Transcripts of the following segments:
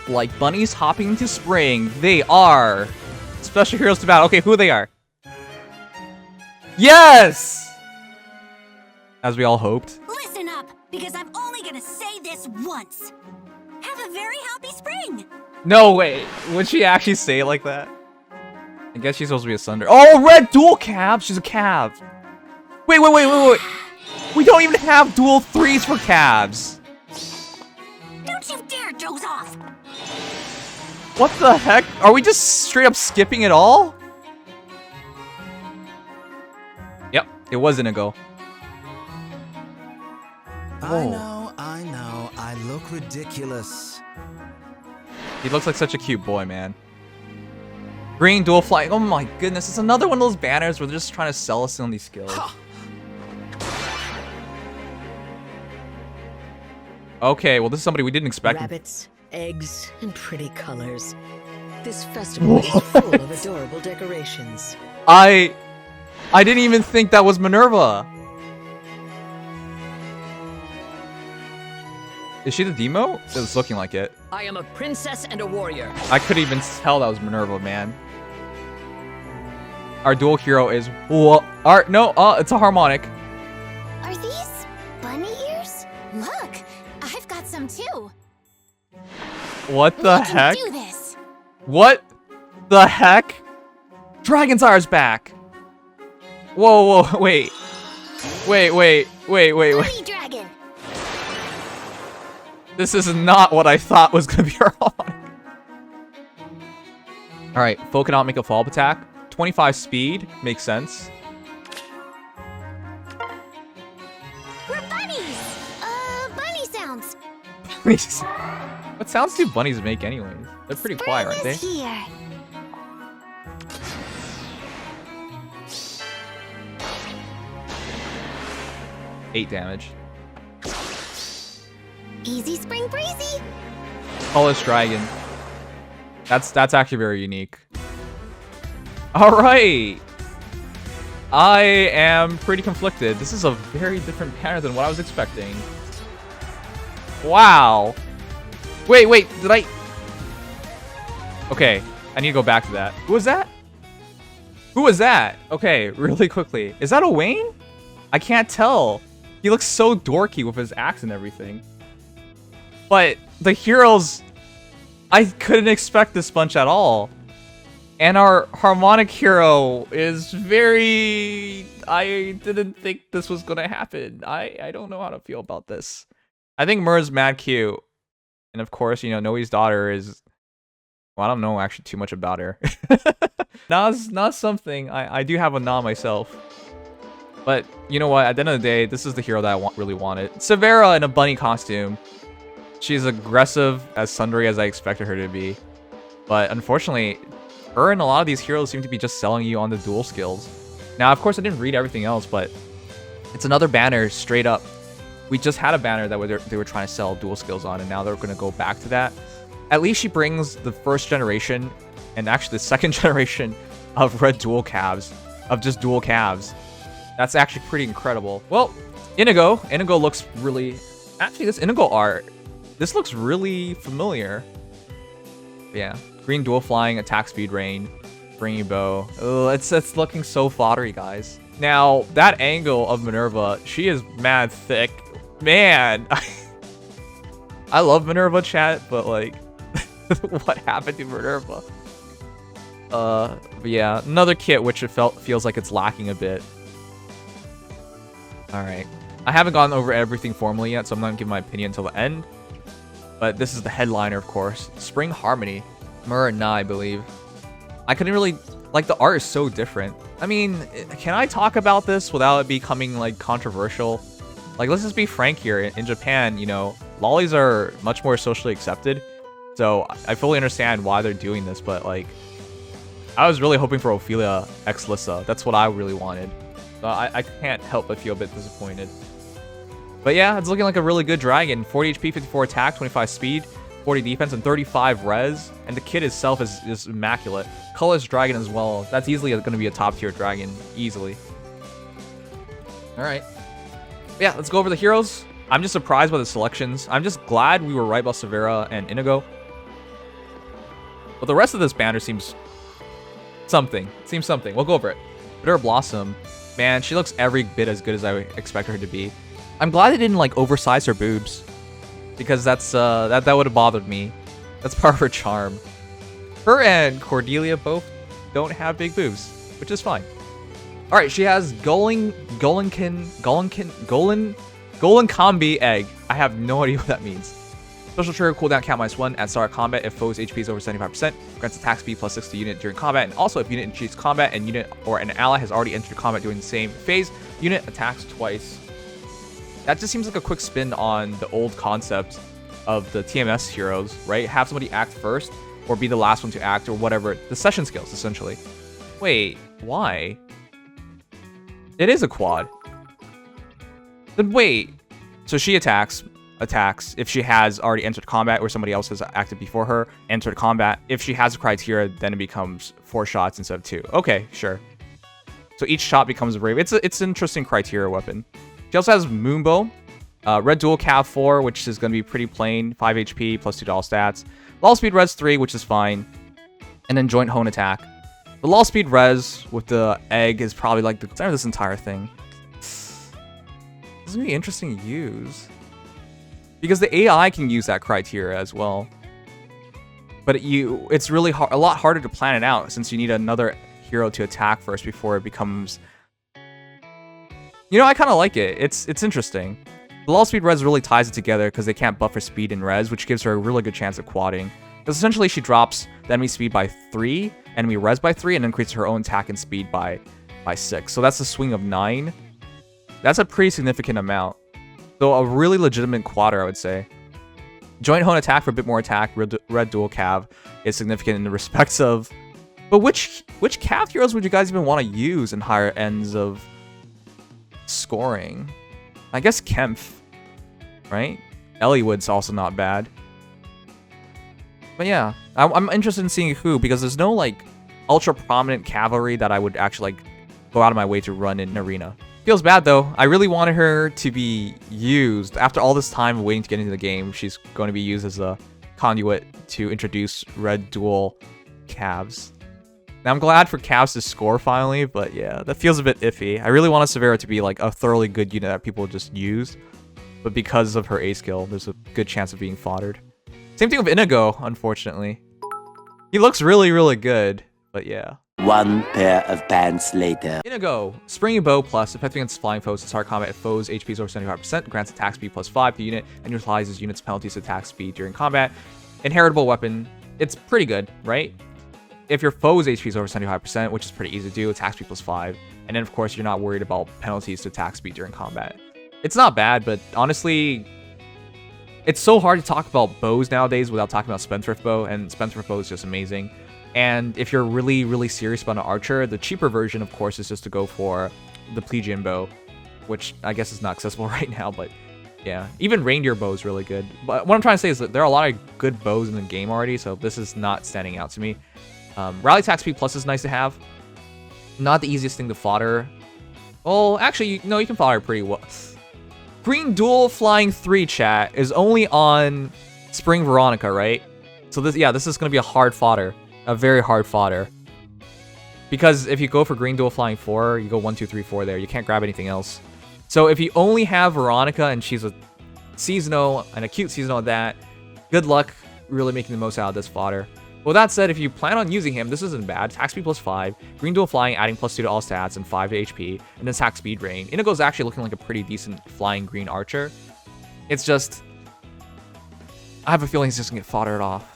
like bunnies hopping into spring. They are special heroes to battle. Okay, who they are? Yes! As we all hoped. Listen up, because I'm only gonna say this once. Have a very happy spring. No, wait. Would she actually say it like that? I guess she's supposed to be a tsundere. Oh, Red Duel Cav! She's a Cav. Wait. We don't even have dual 3s for Cavs. Don't you dare doze off. What the heck? Are we just straight up skipping it all? Yep, it was Inigo. I know, I look ridiculous. He looks like such a cute boy, man. Green dual flying. Oh my goodness, it's another one of those banners where they're just trying to sell us on these skills. Okay, well this is somebody we didn't expect. Rabbits, eggs, and pretty colors. This festival is full of adorable decorations. I didn't even think that was Minerva. Is she the demo? It was looking like it. I am a princess and a warrior. I couldn't even tell that was Minerva, man. Our dual hero is it's a harmonic. Are these bunny ears? Look, I've got some too. What the We can heck? do this. What the heck? Dragon's Ire's back. Whoa, wait. Wait. Bunny dragon. This is not what I thought was gonna be our harmonic. Alright, Foe cannot make a follow-up attack. 25 speed, makes sense. We're bunnies. Bunny sounds. What sounds do bunnies make anyways? They're pretty quiet, aren't they? Spring is here. 8 damage. Easy spring breezy. Colorless dragon. That's actually very unique. Alright! I am pretty conflicted. This is a very different pattern than what I was expecting. Wow! Wait, did I... Okay, I need to go back to that. Who was that? Who was that? Okay, really quickly. Is that a Wayne? I can't tell. He looks so dorky with his axe and everything. But the heroes... I couldn't expect this bunch at all. And our harmonic hero is very... I didn't think this was gonna happen. I don't know how to feel about this. I think Myrrh's mad cute. And of course, you know, Noe's daughter is... Well, I don't know actually too much about her. Not something. I do have a Na myself. But you know what? At the end of the day, this is the hero that I really wanted. Severa in a bunny costume. She's aggressive, as tsundere as I expected her to be. But unfortunately, her and a lot of these heroes seem to be just selling you on the dual skills. Now, of course, I didn't read everything else, but it's another banner straight up. We just had a banner that they were trying to sell dual skills on, and now they're going to go back to that. At least she brings the first generation, and actually the second generation of Red Duel Cavs, of just dual Cavs. That's actually pretty incredible. Well, Inigo looks really... Actually, this Inigo art, this looks really familiar. Yeah. Green dual flying, attack speed rain, springy bow. Oh, it's looking so foddery, guys. Now, that angle of Minerva, she is mad thick. Man, I love Minerva, chat, but like, what happened to Minerva? But yeah, another kit which feels like it's lacking a bit. Alright. I haven't gone over everything formally yet, so I'm not gonna give my opinion until the end. But this is the headliner, of course. Spring Harmony. Myrrh and Na, I believe. I couldn't really... Like, the art is so different. I mean, can I talk about this without it becoming, like, controversial? Like, let's just be frank here. In Japan, you know, lollies are much more socially accepted. So, I fully understand why they're doing this, but, like... I was really hoping for Ophelia x Lissa. That's what I really wanted. So, I can't help but feel a bit disappointed. But yeah, it's looking like a really good dragon. 40 HP, 54 attack, 25 speed, 40 defense, and 35 res. And the kit itself is immaculate. Colorless dragon as well. That's easily going to be a top tier dragon. Easily. Alright. Yeah, let's go over the heroes. I'm just surprised by the selections. I'm just glad we were right about Severa and Inigo. But the rest of this banner seems something. Seems something. We'll go over it. Bitter Blossom. Man, she looks every bit as good as I expect her to be. I'm glad they didn't like oversize her boobs, because that would have bothered me. That's part of her charm. Her and Cordelia both don't have big boobs, which is fine. All right, she has Golden Combi Egg. I have no idea what that means. Special trigger cooldown count -1 at start of combat if foe's HP is over 75%. Grants attack speed +6 to unit during combat, and also if unit initiates combat and unit or an ally has already entered combat during the same phase, unit attacks twice. That just seems like a quick spin on the old concept of the TMS heroes, right? Have somebody act first or be the last one to act or whatever. The session skills, essentially. Wait, why? It is a quad. Then wait. So she attacks if she has already entered combat or somebody else has acted before her, entered combat. If she has a criteria, then it becomes 4 shots instead of 2. Okay, sure. So each shot becomes a brave. It's an interesting criteria weapon. She also has Moonbow, Red Duel Cav 4, which is going to be pretty plain, 5 HP plus $2 stats. Lull Speed Res 3, which is fine. And then Joint Hone Attack. The Lull Speed Res with the egg is probably like the center of this entire thing. This is going to be interesting to use, because the AI can use that criteria as well. But it's really a lot harder to plan it out, since you need another hero to attack first before it becomes... You know, I kind of like it. It's interesting. The Lull Speed Res really ties it together because they can't buff her speed in Res, which gives her a really good chance of quadding. Because essentially she drops the enemy speed by 3, enemy Res by 3, and then increases her own attack and speed by 6. So that's a swing of 9. That's a pretty significant amount. So a really legitimate quadder, I would say. Joint Hone Attack for a bit more attack. Red Duel Cav is significant in the respects of... But which Cav heroes would you guys even want to use in higher ends of scoring? I guess Kempf, right? Eliwood's also not bad. But yeah, I'm interested in seeing who, because there's no like ultra prominent cavalry that I would actually like go out of my way to run in an arena. Feels bad though. I really wanted her to be used. After all this time waiting to get into the game, she's going to be used as a conduit to introduce Red Duel Cavs. Now I'm glad for Cavs to score finally, but yeah, that feels a bit iffy. I really wanted Severa to be like a thoroughly good unit that people just use, but because of her A skill, there's a good chance of being foddered. Same thing with Inigo, unfortunately. He looks really, really good, but yeah. One pair of pants later. Inigo, Springy Bow plus, effective against flying foes to start combat if foes' HP is over 75%, grants attack speed +5 to unit, and neutralizes units' penalties to attack speed during combat. Inheritable weapon, it's pretty good, right? If your foe's HP is over 75%, which is pretty easy to do, attack speed +5. And then, of course, you're not worried about penalties to attack speed during combat. It's not bad, but honestly, it's so hard to talk about bows nowadays without talking about Spendthrift Bow, and Spendthrift Bow is just amazing. And if you're really, really serious about an archer, the cheaper version, of course, is just to go for the Plegian Bow, which I guess is not accessible right now, but yeah. Even Reindeer Bow is really good. But what I'm trying to say is that there are a lot of good bows in the game already, so this is not standing out to me. Rally attack speed plus is nice to have. Not the easiest thing to fodder. Well, actually, no, you can fodder pretty well. Green Duel Flying 3, chat, is only on Spring Veronica, right? So this is going to be a hard fodder. A very hard fodder. Because if you go for Green Duel Flying 4, you go 1, 2, 3, 4 there. You can't grab anything else. So if you only have Veronica and she's a seasonal, and a cute seasonal at that, good luck really making the most out of this fodder. Well, that said, if you plan on using him, this isn't bad. Attack speed +5, Green Duel Flying adding +2 to all stats and 5 to HP, and then attack speed rain. Inigo's actually looking like a pretty decent flying green archer. It's just, I have a feeling he's just gonna get foddered off.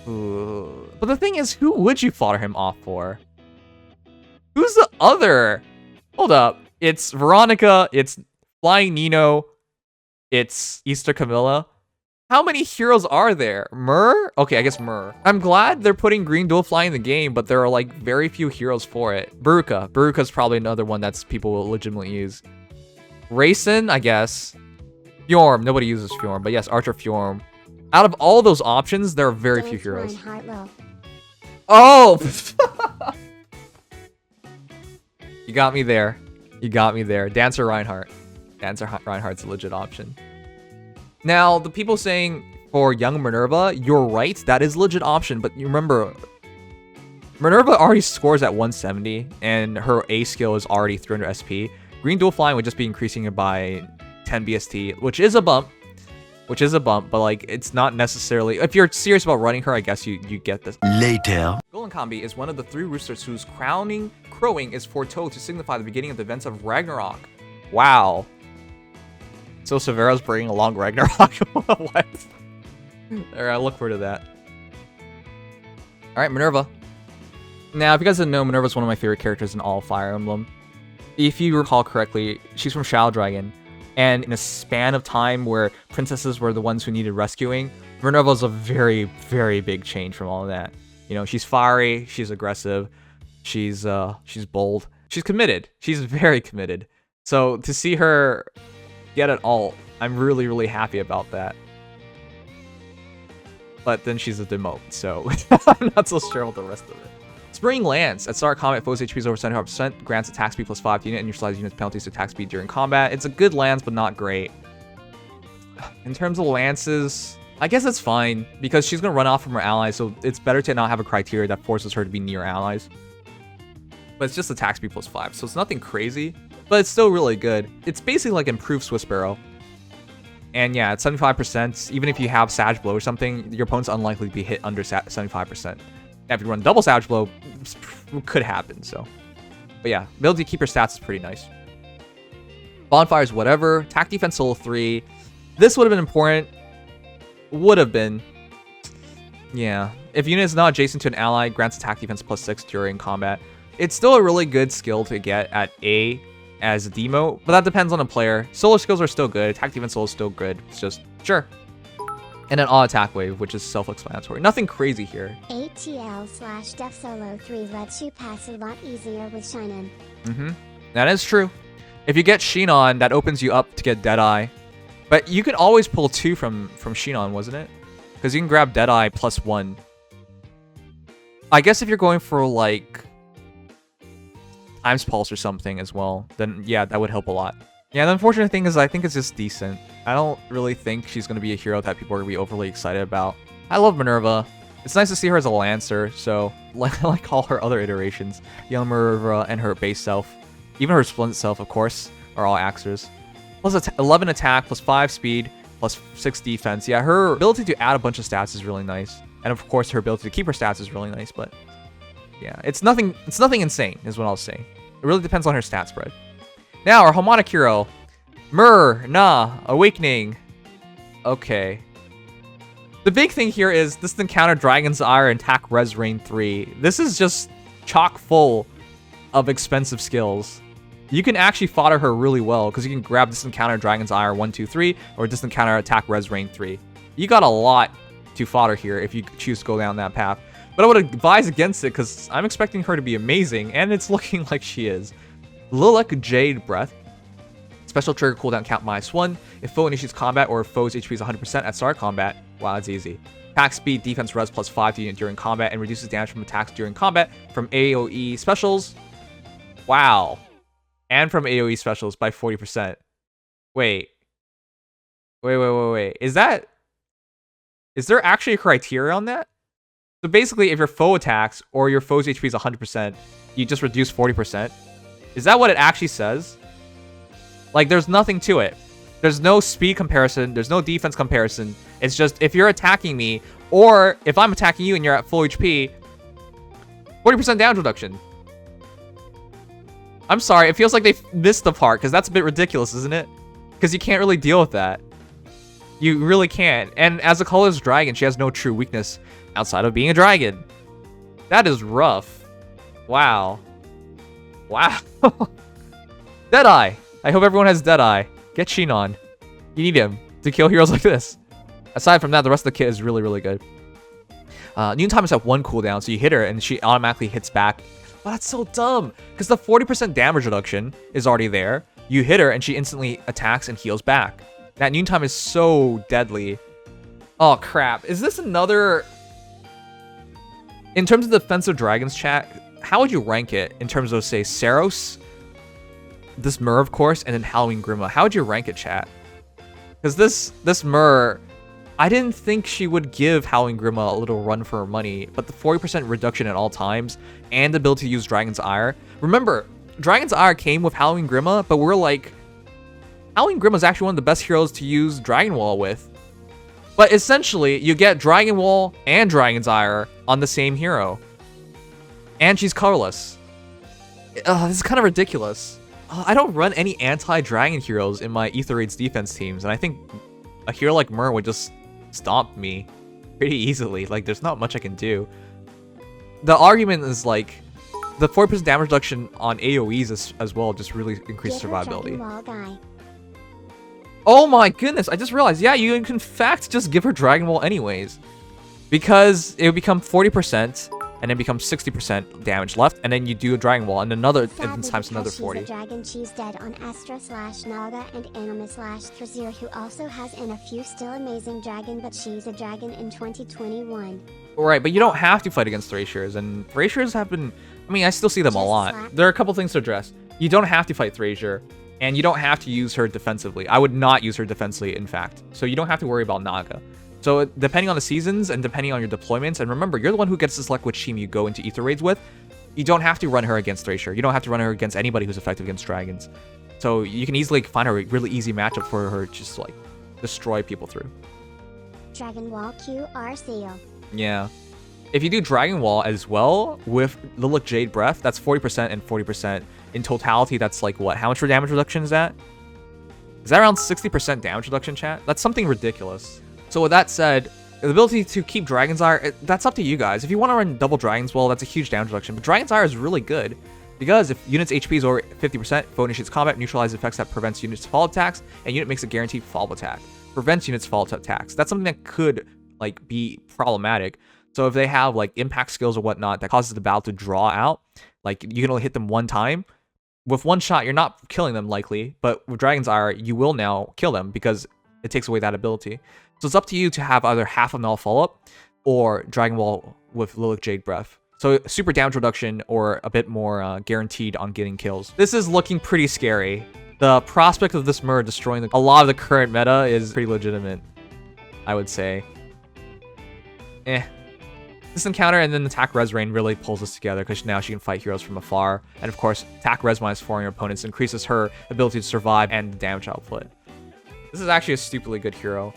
Ooh. But the thing is, who would you fodder him off for? Who's the other? Hold up. It's Veronica, it's Flying Nino, it's Easter Camilla. How many heroes are there? Myrrh? Okay, I guess Myrrh. I'm glad they're putting Green Duel Flying in the game, but there are like very few heroes for it. Baruka. Baruka's probably another one that's people will legitimately use. Rayson, I guess. Fjorm. Nobody uses Fjorm, but yes, Archer Fjorm. Out of all those options, there are very few heroes. Oh! You got me there. You got me there. Dancer Reinhardt. Dancer Reinhardt's a legit option. Now, the people saying for young Minerva, you're right. That is a legit option. But you remember, Minerva already scores at 170, and her A skill is already 300 SP. Green Dual Flying would just be increasing it by 10 BST, which is a bump. But like, it's not necessarily... If you're serious about running her, I guess you get this. Later. Golden Combi is one of the 3 roosters whose crowing is foretold to signify the beginning of the events of Ragnarok. Wow. So Severa's bringing along Ragnarok. What? Alright, look forward to that. Alright, Minerva. Now, if you guys didn't know, Minerva's one of my favorite characters in all Fire Emblem. If you recall correctly, she's from Shadow Dragon. And in a span of time where princesses were the ones who needed rescuing, Minerva's a very, very big change from all of that. You know, she's fiery, she's aggressive, she's bold, she's committed. She's very committed. So to see her get an ult, I'm really, really happy about that. But then she's a demote, so I'm not so sure about the rest of it. Spring Lance. At start of combat, foes HP is over 75%, grants attack speed +5 to unit, and neutralizes units penalties to attack speed during combat. It's a good lance, but not great. In terms of lances, I guess it's fine, because she's going to run off from her allies, so it's better to not have a criteria that forces her to be near allies. But it's just attack speed +5, so it's nothing crazy, but it's still really good. It's basically like improved Swiss Barrow. And yeah, it's 75%. Even if you have Sag Blow or something, your opponent's unlikely to be hit under 75%. Now, if you run double Sag Blow, could happen, so. But yeah, ability to keep your stats is pretty nice. Bonfires, whatever. Attack defense solo 3. This would have been important. Would have been. Yeah. If unit is not adjacent to an ally, grants attack defense +6 during combat. It's still a really good skill to get at A as a demote, but that depends on the player. Solo skills are still good. Attack defense solo is still good. It's just, sure. And then all attack wave, which is self-explanatory. Nothing crazy here. ATL/Def Solo 3 lets you pass a lot easier with Shine In. That is true. If you get Sheen on, that opens you up to get Deadeye. But you can always pull 2 from Sheen on, wasn't it? Because you can grab Deadeye +1. I guess if you're going for like Times Pulse or something as well, then yeah, that would help a lot. Yeah, the unfortunate thing is I think it's just decent. I don't really think she's going to be a hero that people are going to be overly excited about. I love Minerva. It's nice to see her as a Lancer, so like all her other iterations. Young Minerva and her base self, even her Splendid self, of course, are all Axers. Plus 11 attack, +5 speed, +6 defense. Yeah, her ability to add a bunch of stats is really nice. And of course, her ability to keep her stats is really nice, but yeah, it's nothing insane, is what I'll say. It really depends on her stat spread. Now, our Harmonic hero, Myrhh, Awakening. Okay. The big thing here is this encounter Dragon's Ire and attack Res Rain 3. This is just chock full of expensive skills. You can actually fodder her really well because you can grab this encounter Dragon's Ire 1, 2, 3 or this encounter attack Res Rain 3. You got a lot to fodder here if you choose to go down that path. But I would advise against it because I'm expecting her to be amazing and it's looking like she is. Lilac Jade Breath. Special trigger cooldown count -1. If foe initiates combat or if foe's HP is 100% at start combat, wow, that's easy. Attack speed, defense res +5 to unit during combat and reduces damage from attacks during combat from AoE specials. Wow. And from AoE specials by 40%. Wait. Is there actually a criteria on that? So basically, if your foe attacks or your foe's HP is 100%, you just reduce 40%. Is that what it actually says? Like, there's nothing to it. There's no speed comparison. There's no defense comparison. It's just, if you're attacking me, or if I'm attacking you and you're at full HP, 40% damage reduction. I'm sorry, it feels like they missed the part, because that's a bit ridiculous, isn't it? Because you can't really deal with that. You really can't. And as a colorless dragon, she has no true weakness outside of being a dragon. That is rough. Wow. Wow. Deadeye. I hope everyone has Deadeye. Get Sheen on. You need him to kill heroes like this. Aside from that, the rest of the kit is really, really good. Noontime is at 1 cooldown, so you hit her and she automatically hits back. Well, that's so dumb, because the 40% damage reduction is already there. You hit her and she instantly attacks and heals back. That Noontime is so deadly. Oh, crap. Is this another... In terms of defensive dragons, chat, how would you rank it in terms of, say, Saros, this Myrrh, of course, and then Halloween Grima? How would you rank it, chat? Because this Myrrh I didn't think she would give Howling Grima a little run for her money, but the 40% reduction at all times and the ability to use Dragon's Ire. Remember, Dragon's Ire came with Howling Grima, but we're like, Howling Grima is actually one of the best heroes to use Dragon Wall with. But essentially, you get Dragon Wall and Dragon's Ire on the same hero. And she's colorless. This is kind of ridiculous. I don't run any anti-dragon heroes in my Ether Raids defense teams, and I think a hero like Myrrh would just stomp me pretty easily. Like, there's not much I can do. The argument is like, the 40% damage reduction on AoEs as well just really increases survivability. Oh my goodness, I just realized, yeah, you can in fact just give her Dragon Wall anyways. Because it would become 40%, and then become 60% damage left, and then you do a Dragon Wall, and another instance times another 40. Dragon, she's dead on Astra/Naga and Anima/Thrasir, who also has in a few still amazing dragon, but she's a dragon in 2021. Right, but you don't have to fight against Thrashirs, and Thrashirs have been, I mean, I still see them a lot. There are a couple things to address. You don't have to fight Thrasir, and you don't have to use her defensively. I would not use her defensively, in fact. So you don't have to worry about Naga. So depending on the seasons and depending on your deployments, and remember, you're the one who gets to select which team you go into Ether Raids with, you don't have to run her against Thrasher. You don't have to run her against anybody who's effective against dragons. So you can easily find a really easy matchup for her just to, like, destroy people through. Dragon Wall QRCO. Yeah. If you do Dragon Wall as well with Lilith Jade Breath, that's 40% and 40%. In totality, that's like what? How much for damage reduction is that? Is that around 60% damage reduction, chat? That's something ridiculous. So with that said, the ability to keep Dragon's Ire, that's up to you guys. If you want to run double Dragon's Wall, that's a huge damage reduction. But Dragon's Ire is really good because if unit's HP is over 50%, foe initiates combat, neutralizes effects that prevents units follow attacks, and unit makes a guaranteed follow attack. Prevents units follow attacks. That's something that could like be problematic. So if they have like impact skills or whatnot that causes the battle to draw out, like you can only hit them one time. With one shot, you're not killing them likely, but with Dragon's Ire, you will now kill them because it takes away that ability. So it's up to you to have either half of null follow-up or Dragon Wall with Lilith Jade Breath. So super damage reduction or a bit more guaranteed on getting kills. This is looking pretty scary. The prospect of this Myrrh destroying a lot of the current meta is pretty legitimate, I would say. This encounter and then attack res rain really pulls us together because now she can fight heroes from afar. And of course, attack res -4 on your opponents increases her ability to survive and damage output. This is actually a stupidly good hero.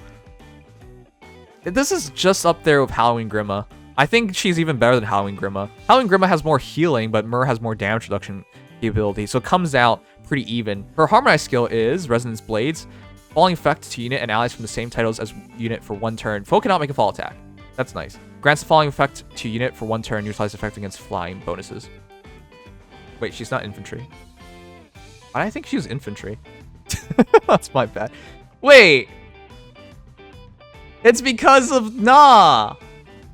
This is just up there with Howling Grima. I think she's even better than Howling Grima. Howling Grima has more healing, but Myrrh has more damage reduction capability, so it comes out pretty even. Her Harmonized skill is Resonance Blades, falling effect to unit and allies from the same titles as unit for 1 turn. Foe cannot make a fall attack. That's nice. Grants the falling effect to unit for 1 turn, neutralize effect against flying bonuses. Wait, she's not infantry. I think she was infantry. That's my bad. Wait! It's because of nah.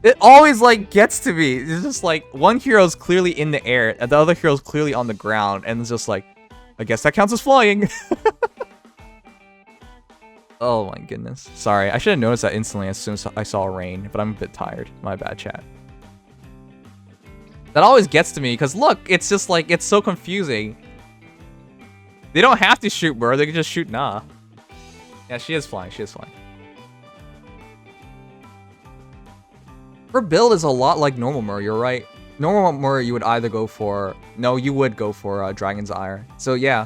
It always like gets to me. It's just like one hero's clearly in the air and the other hero's clearly on the ground, and it's just like, I guess that counts as flying. Oh my goodness. Sorry, I should have noticed that instantly as soon as I saw rain, but I'm a bit tired. My bad, chat. That always gets to me because look, it's just like it's so confusing. They don't have to shoot Myrrh, they can just shoot Nah. Yeah, she is flying. She is flying. Her build is a lot like normal Myrrh, you're right. Normal Myrrh, you would either go for... No, you would go for Dragon's Ire. So yeah.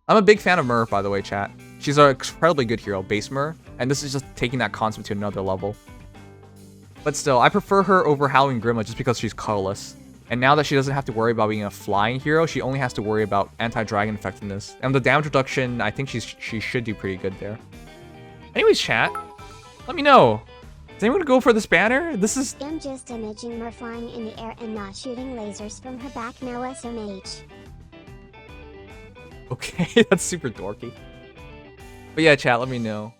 I'm a big fan of Myrrh, by the way, chat. She's an incredibly good hero, base Myrrh. And this is just taking that concept to another level. But still, I prefer her over Howling Grima just because she's colorless. And now that she doesn't have to worry about being a flying hero, she only has to worry about anti-dragon effectiveness. And the damage reduction, I think she should do pretty good there. Anyways, chat, let me know. Is anyone gonna go for this banner? This is... I'm just imaging her flying in the air and not shooting lasers from her back now SMH. Okay, that's super dorky. But yeah, chat, let me know.